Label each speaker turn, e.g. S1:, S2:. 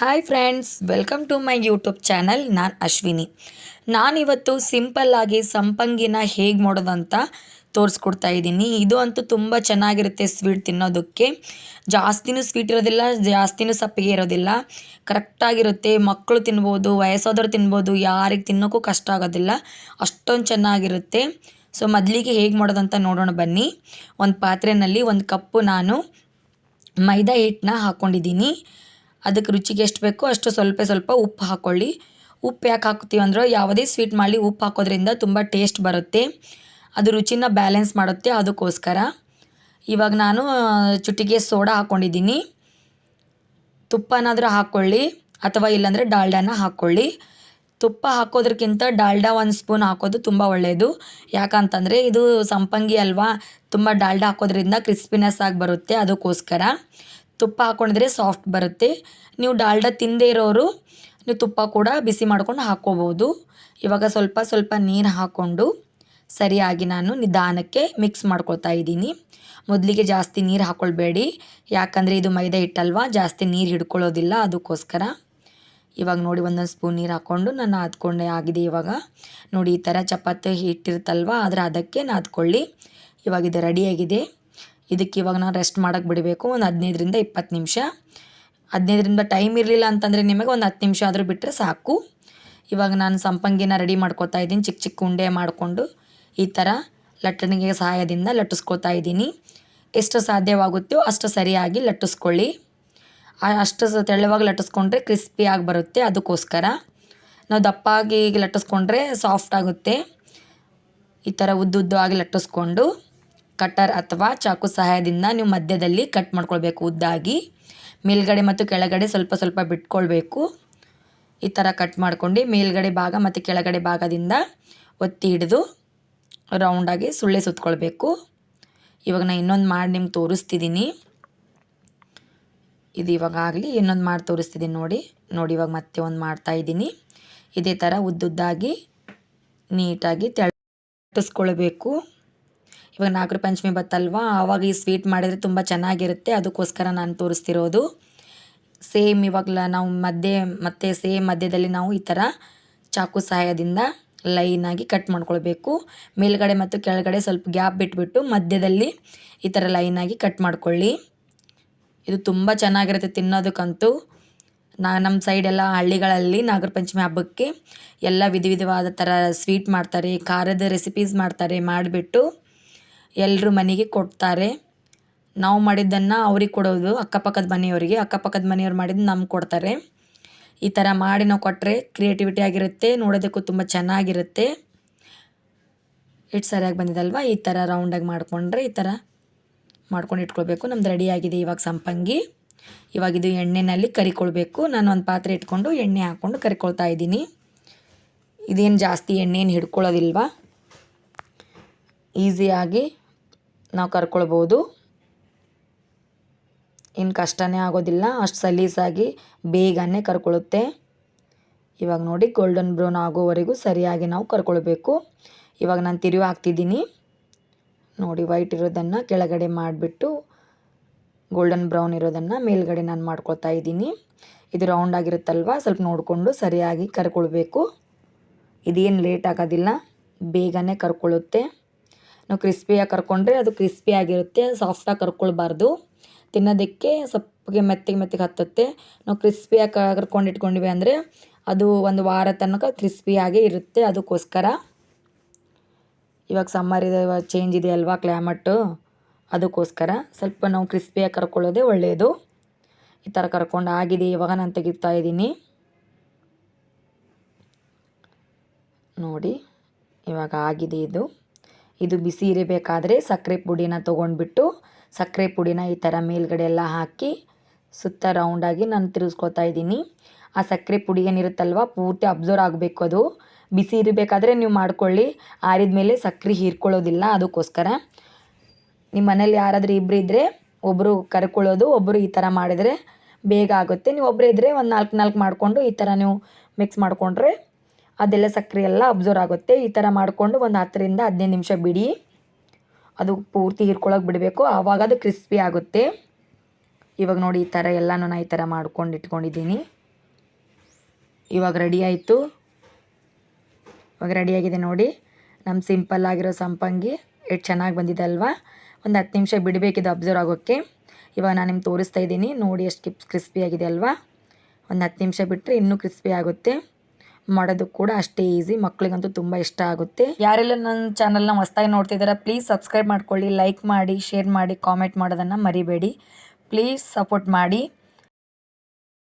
S1: Hi friends, welcome to my YouTube channel. ನಾನು ಅಶ್ವಿನಿ. ನಾನಿವತ್ತು ಸಿಂಪಲ್ಲಾಗಿ ಸಂಪಂಗಿನ ಹೇಗೆ ಮಾಡೋದಂತ ತೋರಿಸ್ಕೊಡ್ತಾ ಇದ್ದೀನಿ. ಇದು ಅಂತೂ ತುಂಬ ಚೆನ್ನಾಗಿರುತ್ತೆ ಸ್ವೀಟ್ ತಿನ್ನೋದಕ್ಕೆ. ಜಾಸ್ತಿನೂ ಸ್ವೀಟ್ ಇರೋದಿಲ್ಲ, ಜಾಸ್ತಿನೂ ಸಪ್ಪಗೆ ಇರೋದಿಲ್ಲ, ಕರೆಕ್ಟಾಗಿರುತ್ತೆ. ಮಕ್ಕಳು ತಿನ್ಬೋದು, ವಯಸ್ಸಾದವ್ರು ತಿನ್ಬೋದು, ಯಾರಿಗೆ ತಿನ್ನೋಕ್ಕೂ ಕಷ್ಟ ಆಗೋದಿಲ್ಲ, ಅಷ್ಟೊಂದು ಚೆನ್ನಾಗಿರುತ್ತೆ. ಸೊ ಮೊದಲಿಗೆ ಹೇಗೆ ಮಾಡೋದಂತ ನೋಡೋಣ ಬನ್ನಿ. ಒಂದು ಪಾತ್ರೆಯಲ್ಲಿ 1 ಕಪ್ಪು ನಾನು ಮೈದಾ ಹಿಟ್ಟನ್ನ ಹಾಕ್ಕೊಂಡಿದ್ದೀನಿ. ಅದಕ್ಕೆ ರುಚಿಗೆ ಎಷ್ಟು ಬೇಕೋ ಅಷ್ಟು ಸ್ವಲ್ಪ ಉಪ್ಪು ಹಾಕ್ಕೊಳ್ಳಿ. ಉಪ್ಪು ಯಾಕೆ ಹಾಕ್ತೀವಿ ಅಂದ್ರೆ ಯಾವುದೇ ಸ್ವೀಟ್ ಮಾಡಲಿ ಉಪ್ಪು ಹಾಕೋದ್ರಿಂದ ತುಂಬ ಟೇಸ್ಟ್ ಬರುತ್ತೆ, ಅದು ರುಚಿನ ಬ್ಯಾಲೆನ್ಸ್ ಮಾಡುತ್ತೆ, ಅದಕ್ಕೋಸ್ಕರ. ಇವಾಗ ನಾನು ಚುಟಿಗೆ ಸೋಡಾ ಹಾಕ್ಕೊಂಡಿದ್ದೀನಿ. ತುಪ್ಪನಾದರೂ ಹಾಕ್ಕೊಳ್ಳಿ ಅಥವಾ ಇಲ್ಲಾಂದರೆ ಡಾಲ್ಡಾನ ಹಾಕ್ಕೊಳ್ಳಿ. ತುಪ್ಪ ಹಾಕೋದ್ರಕ್ಕಿಂತ ಡಾಲ್ಡಾ 1 ಸ್ಪೂನ್ ಹಾಕೋದು ತುಂಬ ಒಳ್ಳೆಯದು. ಯಾಕಂತಂದರೆ ಇದು ಸಂಪಂಗಿ ಅಲ್ವಾ, ತುಂಬ ಡಾಲ್ಡಾ ಹಾಕೋದ್ರಿಂದ ಕ್ರಿಸ್ಪಿನೆಸ್ ಆಗಿ ಬರುತ್ತೆ, ಅದಕ್ಕೋಸ್ಕರ. ತುಪ್ಪ ಹಾಕ್ಕೊಂಡಿದ್ರೆ ಸಾಫ್ಟ್ ಬರುತ್ತೆ. ನೀವು ಡಾಲ್ಡಾ ತಿಂದೇ ಇರೋರು ನೀವು ತುಪ್ಪ ಕೂಡ ಬಿಸಿ ಮಾಡ್ಕೊಂಡು ಹಾಕ್ಕೋಬೋದು. ಇವಾಗ ಸ್ವಲ್ಪ ನೀರು ಹಾಕ್ಕೊಂಡು ಸರಿಯಾಗಿ ನಾನು ನಿಧಾನಕ್ಕೆ ಮಿಕ್ಸ್ ಮಾಡ್ಕೊಳ್ತಾ ಇದ್ದೀನಿ. ಮೊದಲಿಗೆ ಜಾಸ್ತಿ ನೀರು ಹಾಕ್ಕೊಳ್ಬೇಡಿ, ಯಾಕಂದರೆ ಇದು ಮೈದಾ ಹಿಟ್ಟಲ್ವಾ, ಜಾಸ್ತಿ ನೀರು ಹಿಡ್ಕೊಳ್ಳೋದಿಲ್ಲ, ಅದಕ್ಕೋಸ್ಕರ. ಇವಾಗ ನೋಡಿ 1 ಸ್ಪೂನ್ ನೀರು ಹಾಕ್ಕೊಂಡು ನಾನು ನಾದ್ಕೊಂಡೆ ಆಗಿದೆ. ಇವಾಗ ನೋಡಿ ಈ ಥರ ಚಪಾತಿ ಹಿಟ್ಟಿರುತ್ತಲ್ವ ಅದರ ಅದಕ್ಕೆ ನಾದ್ಕೊಳ್ಳಿ. ಇವಾಗ ಇದು ರೆಡಿಯಾಗಿದೆ. ಇದಕ್ಕೆ ಇವಾಗ ನಾನು ರೆಸ್ಟ್ ಮಾಡೋಕ್ಕೆ ಬಿಡಬೇಕು ಒಂದು 15ರಿಂದ 20 ನಿಮಿಷ. 15ರಿಂದ ಟೈಮ್ ಇರಲಿಲ್ಲ ಅಂತಂದರೆ ನಿಮಗೆ ಒಂದು 10 ನಿಮಿಷ ಆದರೂ ಬಿಟ್ಟರೆ ಸಾಕು. ಇವಾಗ ನಾನು ಸಂಪಂಗಿನ ರೆಡಿ ಮಾಡ್ಕೊತಾ ಇದ್ದೀನಿ. ಚಿಕ್ಕ ಉಂಡೆ ಮಾಡಿಕೊಂಡು ಈ ಥರ ಲಟ್ಟಣಿಗೆ ಸಹಾಯದಿಂದ ಲಟ್ಟಿಸ್ಕೊತಾ ಇದ್ದೀನಿ. ಎಷ್ಟು ಸಾಧ್ಯವಾಗುತ್ತೋ ಅಷ್ಟು ಸರಿಯಾಗಿ ಲಟ್ಟಿಸ್ಕೊಳ್ಳಿ. ಅಷ್ಟು ತೆಳುವಾಗಿ ಲಟ್ಟಿಸ್ಕೊಂಡ್ರೆ ಕ್ರಿಸ್ಪಿಯಾಗಿ ಬರುತ್ತೆ, ಅದಕ್ಕೋಸ್ಕರ. ನಾವು ದಪ್ಪಾಗಿ ಲಟ್ಟಿಸ್ಕೊಂಡ್ರೆ ಸಾಫ್ಟ್ ಆಗುತ್ತೆ. ಈ ಥರ ಉದ್ದುದ್ದಾಗಿ ಲಟ್ಟಿಸ್ಕೊಂಡು ಕಟ್ಟರ್ ಅಥವಾ ಚಾಕು ಸಹಾಯದಿಂದ ನೀವು ಮಧ್ಯದಲ್ಲಿ ಕಟ್ ಮಾಡ್ಕೊಳ್ಬೇಕು ಉದ್ದಾಗಿ. ಮೇಲ್ಗಡೆ ಮತ್ತು ಕೆಳಗಡೆ ಸ್ವಲ್ಪ ಬಿಟ್ಕೊಳ್ಬೇಕು. ಈ ಥರ ಕಟ್ ಮಾಡ್ಕೊಂಡು ಮೇಲ್ಗಡೆ ಭಾಗ ಮತ್ತು ಕೆಳಗಡೆ ಭಾಗದಿಂದ ಒತ್ತಿ ಹಿಡಿದು ರೌಂಡಾಗಿ ಸುಳ್ಳೆ ಸುತ್ಕೊಳ್ಬೇಕು. ಇವಾಗ ನಾನು ಇನ್ನೊಂದು ಮಾಡಿ ನಿಮ್ಗೆ ತೋರಿಸ್ತಿದ್ದೀನಿ. ಇದು ಇವಾಗ ಆಗಲಿ, ಇನ್ನೊಂದು ಮಾಡಿ ತೋರಿಸ್ತಿದ್ದೀನಿ. ನೋಡಿ ಇವಾಗ ಮತ್ತೆ ಒಂದು ಮಾಡ್ತಾಯಿದ್ದೀನಿ. ಇದೇ ಥರ ಉದ್ದುದ್ದಾಗಿ ನೀಟಾಗಿ ಲಟ್ಟಿಸ್ಕೊಳ್ಬೇಕು. ಇವಾಗ ನಾಗರ ಪಂಚಮಿ ಬತ್ತಲ್ವಾ, ಆವಾಗ ಈ ಸ್ವೀಟ್ ಮಾಡಿದರೆ ತುಂಬ ಚೆನ್ನಾಗಿರುತ್ತೆ, ಅದಕ್ಕೋಸ್ಕರ ನಾನು ತೋರಿಸ್ತಿರೋದು. ಸೇಮ್ ಇವಾಗಲ ನಾವು ಮಧ್ಯದಲ್ಲಿ ನಾವು ಈ ಥರ ಚಾಕು ಸಹಾಯದಿಂದ ಲೈನಾಗಿ ಕಟ್ ಮಾಡ್ಕೊಳ್ಬೇಕು. ಮೇಲ್ಗಡೆ ಮತ್ತು ಕೆಳಗಡೆ ಸ್ವಲ್ಪ ಗ್ಯಾಪ್ ಬಿಟ್ಬಿಟ್ಟು ಮಧ್ಯದಲ್ಲಿ ಈ ಥರ ಲೈನಾಗಿ ಕಟ್ ಮಾಡ್ಕೊಳ್ಳಿ. ಇದು ತುಂಬ ಚೆನ್ನಾಗಿರುತ್ತೆ ತಿನ್ನೋದಕ್ಕಂತೂ. ನಮ್ಮ ಸೈಡೆಲ್ಲ ಹಳ್ಳಿಗಳಲ್ಲಿ ನಾಗರ ಪಂಚಮಿ ಹಬ್ಬಕ್ಕೆ ಎಲ್ಲ ವಿಧವಾದ ಥರ ಸ್ವೀಟ್ ಮಾಡ್ತಾರೆ, ಖಾರದ ರೆಸಿಪೀಸ್ ಮಾಡ್ತಾರೆ, ಮಾಡಿಬಿಟ್ಟು ಎಲ್ಲರೂ ಮನೆಗೆ ಕೊಡ್ತಾರೆ. ನಾವು ಮಾಡಿದ್ದನ್ನು ಅವ್ರಿಗೆ ಕೊಡೋದು, ಅಕ್ಕಪಕ್ಕದ ಮನೆಯವ್ರು ಮಾಡಿದ್ದು ನಮ್ಗೆ ಕೊಡ್ತಾರೆ. ಈ ಥರ ಮಾಡಿ ನಾವು ಕೊಟ್ಟರೆ ಕ್ರಿಯೇಟಿವಿಟಿ ಆಗಿರುತ್ತೆ, ನೋಡೋದಕ್ಕೂ ತುಂಬ ಚೆನ್ನಾಗಿರುತ್ತೆ. ಇಟ್ಟು ಸರಿಯಾಗಿ ಬಂದಿದಲ್ವ, ಈ ಥರ ರೌಂಡಾಗಿ ಮಾಡಿಕೊಂಡ್ರೆ ಈ ಥರ ಮಾಡ್ಕೊಂಡು ಇಟ್ಕೊಳ್ಬೇಕು. ನಮ್ದು ರೆಡಿಯಾಗಿದೆ ಇವಾಗ ಸಂಪಂಗಿ. ಇವಾಗ ಇದು ಎಣ್ಣೆಯಲ್ಲಿ ಕರಿಕೊಳ್ಬೇಕು. ನಾನು ಒಂದು ಪಾತ್ರೆ ಇಟ್ಕೊಂಡು ಎಣ್ಣೆ ಹಾಕ್ಕೊಂಡು ಕರಿಕೊಳ್ತಾ ಇದ್ದೀನಿ. ಇದೇನು ಜಾಸ್ತಿ ಎಣ್ಣೆಯನ್ನು ಹಿಡ್ಕೊಳ್ಳೋದಿಲ್ವ, ಈಸಿಯಾಗಿ ನಾವು ಕರ್ಕೊಳ್ಬೋದು, ಏನು ಕಷ್ಟನೇ ಆಗೋದಿಲ್ಲ, ಅಷ್ಟು ಸಲೀಸಾಗಿ ಬೇಗನೆ ಕರ್ಕೊಳ್ಳುತ್ತೆ. ಇವಾಗ ನೋಡಿ ಗೋಲ್ಡನ್ ಬ್ರೌನ್ ಆಗೋವರೆಗೂ ಸರಿಯಾಗಿ ನಾವು ಕರ್ಕೊಳ್ಬೇಕು. ಇವಾಗ ನಾನು ತಿರುವಿ ಹಾಕ್ತಿದ್ದೀನಿ. ನೋಡಿ ವೈಟ್ ಇರೋದನ್ನು ಕೆಳಗಡೆ ಮಾಡಿಬಿಟ್ಟು ಗೋಲ್ಡನ್ ಬ್ರೌನ್ ಇರೋದನ್ನು ಮೇಲ್ಗಡೆ ನಾನು ಮಾಡ್ಕೊಳ್ತಾ ಇದ್ದೀನಿ. ಇದು ರೌಂಡ್ ಆಗಿರುತ್ತಲ್ವ, ಸ್ವಲ್ಪ ನೋಡಿಕೊಂಡು ಸರಿಯಾಗಿ ಕರ್ಕೊಳ್ಬೇಕು. ಇದೇನು ಲೇಟ್ ಆಗೋದಿಲ್ಲ, ಬೇಗನೆ ಕರ್ಕೊಳ್ಳುತ್ತೆ. ನಾವು ಕ್ರಿಸ್ಪಿಯಾಗಿ ಕರ್ಕೊಂಡ್ರೆ ಅದು ಕ್ರಿಸ್ಪಿಯಾಗಿರುತ್ತೆ, ಸಾಫ್ಟಾಗಿ ಕರ್ಕೊಳ್ಬಾರ್ದು. ತಿನ್ನೋದಕ್ಕೆ ಸಪ್ಪಗೆ ಮೆತ್ತಗೆ ಹತ್ತುತ್ತೆ. ನಾವು ಕ್ರಿಸ್ಪಿಯಾಗಿ ಕರ್ಕೊಂಡು ಇಟ್ಕೊಂಡಿವಿ ಅಂದರೆ ಅದು ಒಂದು ವಾರ ತನಕ ಕ್ರಿಸ್ಪಿಯಾಗೇ ಇರುತ್ತೆ, ಅದಕ್ಕೋಸ್ಕರ. ಇವಾಗ ಸಮ್ಮರ್ ಇದೆ, ಚೇಂಜ್ ಇದೆ ಅಲ್ವಾ ಕ್ಲೈಮೇಟು, ಅದಕ್ಕೋಸ್ಕರ ಸ್ವಲ್ಪ ನಾವು ಕ್ರಿಸ್ಪಿಯಾಗಿ ಕರ್ಕೊಳ್ಳೋದೇ ಒಳ್ಳೆಯದು. ಈ ಥರ ಕರ್ಕೊಂಡು ಆಗಿದೆ. ಇವಾಗ ನಾನು ತೆಗಿತಾ ಇದ್ದೀನಿ. ನೋಡಿ ಇವಾಗ ಆಗಿದೆ. ಇದು ಬಿಸಿ ಇರಬೇಕಾದ್ರೆ ಸಕ್ಕರೆ ಪುಡಿನ ತೊಗೊಂಡ್ಬಿಟ್ಟು ಸಕ್ಕರೆ ಪುಡಿನ ಈ ಥರ ಮೇಲ್ಗಡೆ ಎಲ್ಲ ಹಾಕಿ ಸುತ್ತ ರೌಂಡಾಗಿ ನಾನು ತಿರುಗಿಸ್ಕೊತಾ ಇದ್ದೀನಿ. ಆ ಸಕ್ಕರೆ ಪುಡಿ ಏನಿರುತ್ತಲ್ವ ಪೂರ್ತಿ ಅಬ್ಸರ್ವ್ ಆಗಬೇಕು. ಅದು ಬಿಸಿ ಇರಬೇಕಾದ್ರೆ ನೀವು ಮಾಡ್ಕೊಳ್ಳಿ, ಆರಿದ ಮೇಲೆ ಸಕ್ಕರೆ ಹೀರ್ಕೊಳ್ಳೋದಿಲ್ಲ, ಅದಕ್ಕೋಸ್ಕರ. ನಿಮ್ಮ ಮನೇಲಿ ಯಾರಾದರೂ ಇಬ್ಬರು ಇದ್ದರೆ ಒಬ್ಬರು ಕರ್ಕೊಳ್ಳೋದು, ಒಬ್ಬರು ಈ ಥರ ಮಾಡಿದರೆ ಬೇಗ ಆಗುತ್ತೆ. ನೀವು ಒಬ್ಬರೇ ಇದ್ದರೆ ಒಂದು 4 ಮಾಡಿಕೊಂಡು ಈ ಥರ ನೀವು ಮಿಕ್ಸ್ ಮಾಡಿಕೊಂಡ್ರೆ ಅದೆಲ್ಲ ಸಕ್ಕರೆ ಎಲ್ಲ ಅಬ್ಸರ್ವ್ ಆಗುತ್ತೆ. ಈ ಥರ ಮಾಡಿಕೊಂಡು ಒಂದು 10ರಿಂದ 15 ನಿಮಿಷ ಬಿಡಿ, ಅದು ಪೂರ್ತಿ ಹೀರ್ಕೊಳ್ಳೋಕೆ ಬಿಡಬೇಕು, ಆವಾಗ ಅದು ಕ್ರಿಸ್ಪಿ ಆಗುತ್ತೆ. ಇವಾಗ ನೋಡಿ ಈ ಥರ ಎಲ್ಲನೂ ನಾನು ಈ ಥರ ಮಾಡ್ಕೊಂಡು ಇಟ್ಕೊಂಡಿದ್ದೀನಿ. ಇವಾಗ ರೆಡಿ ಆಯಿತು. ಇವಾಗ ರೆಡಿಯಾಗಿದೆ ನೋಡಿ ನಮ್ಮ ಸಿಂಪಲ್ ಆಗಿರೋ ಸಂಪಂಗಿ. ಎಷ್ಟು ಚೆನ್ನಾಗಿ ಬಂದಿದೆ ಅಲ್ವಾ. ಒಂದು 10 ನಿಮಿಷ ಬಿಡಬೇಕಿದೆ ಅಬ್ಸರ್ವ್ ಆಗೋಕ್ಕೆ. ಇವಾಗ ನಾನು ನಿಮ್ಗೆ ತೋರಿಸ್ತಾ ಇದ್ದೀನಿ ನೋಡಿ ಎಷ್ಟು ಕ್ರಿಸ್ಪಿ ಆಗಿದೆ ಅಲ್ವಾ. ಒಂದು 10 ನಿಮಿಷ ಬಿಟ್ಟರೆ ಇನ್ನೂ ಕ್ರಿಸ್ಪಿ ಆಗುತ್ತೆ. ಮಾಡೋದು ಕೂಡ ಅಷ್ಟೇ ಈಸಿ, ಮಕ್ಕಳಿಗಂತೂ ತುಂಬ ಇಷ್ಟ ಆಗುತ್ತೆ. ಯಾರೆಲ್ಲ ನನ್ನ ಚಾನಲ್ನ ಹೊಸ್ದಾಗಿ ನೋಡ್ತಿದ್ದಾರೆ ಪ್ಲೀಸ್ ಸಬ್ಸ್ಕ್ರೈಬ್ ಮಾಡ್ಕೊಳ್ಳಿ, ಲೈಕ್ ಮಾಡಿ, ಶೇರ್ ಮಾಡಿ, ಕಾಮೆಂಟ್ ಮಾಡೋದನ್ನು ಮರಿಬೇಡಿ. ಪ್ಲೀಸ್ ಸಪೋರ್ಟ್ ಮಾಡಿ.